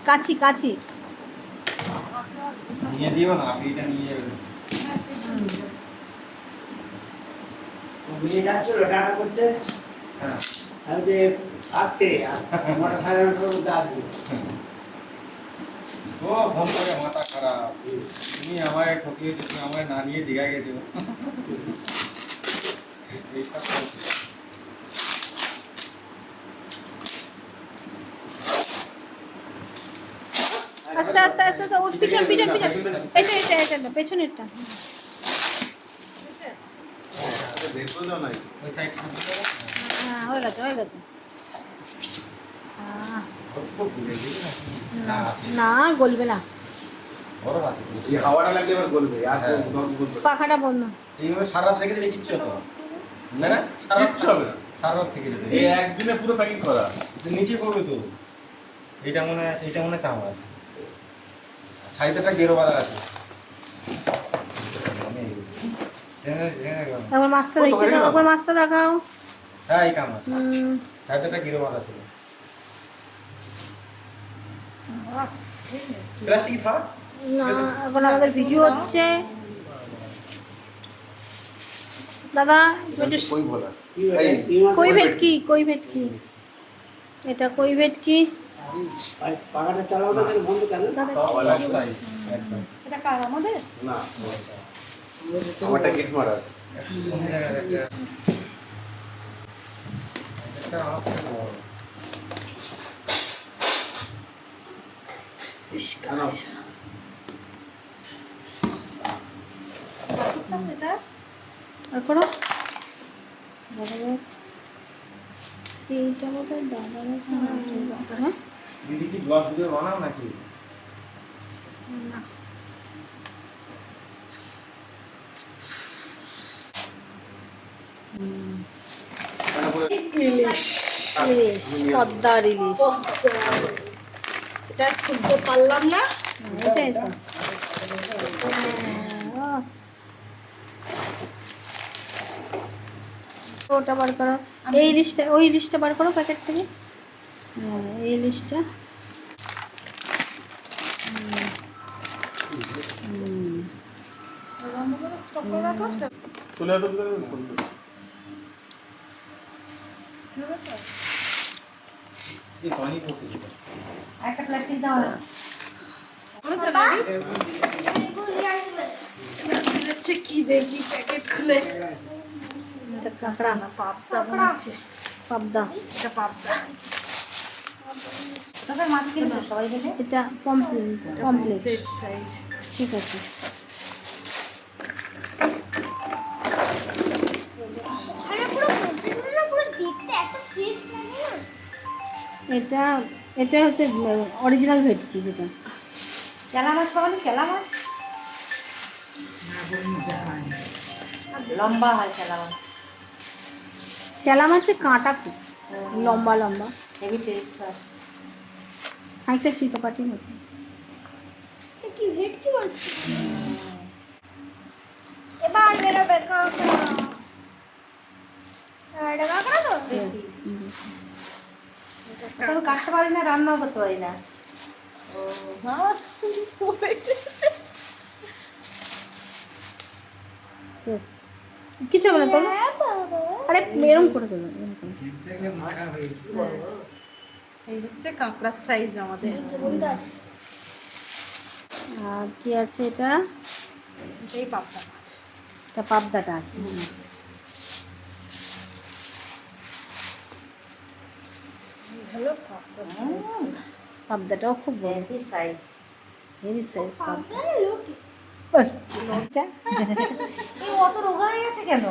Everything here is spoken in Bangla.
কাছি কাছি নিয়ে দিও না, আমি এটা নিয়ে যাবে। নিয়ে যাচ্ছিল টাটা করছে। হ্যাঁ আমি যে আসছে 9টা সাড়ে 9টার মধ্যে আসবে। ও ফোন করে মাথা খারাপ, তুমি আমায় ঠকিয়েছো, তুমি আমায় না নিয়ে দীঘা গেছো। এইসব বলছে। আস্তে আস্তে আস্তে আস্তে ওর পিছন পিছন পিছন এটা এটা এটা না পেছনেরটা দেখো দাও না ওই সাইড। হ্যাঁ হয়ে গেছে হয়ে গেছে না না গলবে না বরফ আছে, এই হাওয়াটা লাগলে এবার গলবে আর হ্যাঁ। গলবে পাখাটা বন্ধ এইভাবে সারা রাত রেখে দিলে কিচ্ছু হতো না, না সারা রাত কিচ্ছু হবে না। সারা রাত থেকে যাবে। এই একদিনে পুরো প্যাকিং করা। নিচে করবে তো, এইটা মনে হয় চামড়া, সাইডে একটা গেরো বাঁধা আছে। একবার মাছটা দেখতে দাও একবার মাছটা দেখাও হ্যাঁ এই কামড়া, সাইডে একটা গেরো বাঁধা ছিল। প্লাস্টিক থাক না এখন আমাদের ভিডিও হচ্ছে দাদা একটু কই বলা কি হয়েছে? কই ভেটকি কই ভেটকি এটা কই ভেটকি পাখাটা চালাও না, কেন বন্ধ কেন? দাদা সব সাইজ একদম। এটা কার আমাদের না আমারটা গেট মারা আছে। কোন জায়গায় দেখতে এটা আমার থেকে বড়। না এটা আর করো দাদা এইটা মতো দাদা হ্যাঁ দিদি কি ব্লগ ভিডিও বানাও নাকি? না ইলিশ ইলিশ পদ্মার ইলিশ এটা খুলতে পারলাম না। এটাই তো ওটা বার করো এই ইলিশটা ওই ইলিশটা বার করো প্যাকেট থেকে হ্যাঁ এই ইলিশটা স্টপ করে রাখো। তুলে তো এই পানি পড়তে দিতে। একটা প্লাস্টিক দাও না। হচ্ছে কি দেখি প্যাকেট খুলে এটা কাঁকড়া পাবদা মনে হচ্ছে। পাবদা এটা পাবদা। তবে মাছ কিনবে সবাই মিলে। এটা পমপ্লেট পমপ্লেট প্লেট সাইজ। ঠিক আছে এটা এটা হচ্ছে অরিজিনাল ভেটকি যেটা চেলা মাছ পাবো চেলা মাছ লম্বা হয় চেলা মাছ। চেলা মাছের কাঁটা খুব লম্বা লম্বা হেভি টেস্ট হয়। একটা শীতপাটির মতো কি ভেটকি বলছি এবার বেরোবে কাঁকড়া এটা কাঁকড়া তো Yes. তবে কাটতে পারি না, রান্নাও করতে পারি না। ও হ্যাঁ Yes. কিছু হবে না তোর আরে এরম করে দেবো এরম করে এই হচ্ছে কাঁকড়ার সাইজ আমাদের। আর কি আছে এটা এই পাবদা মাছ। এটা পাবদাটা আছে হ্যাঁ হলো পাবদা সাইজ। পাবদাটাও খুব বড় হেভি সাইজ। হেভি সাইজ পাবদা লোক এটা এই অত রোগা হয়ে গেছে কেন?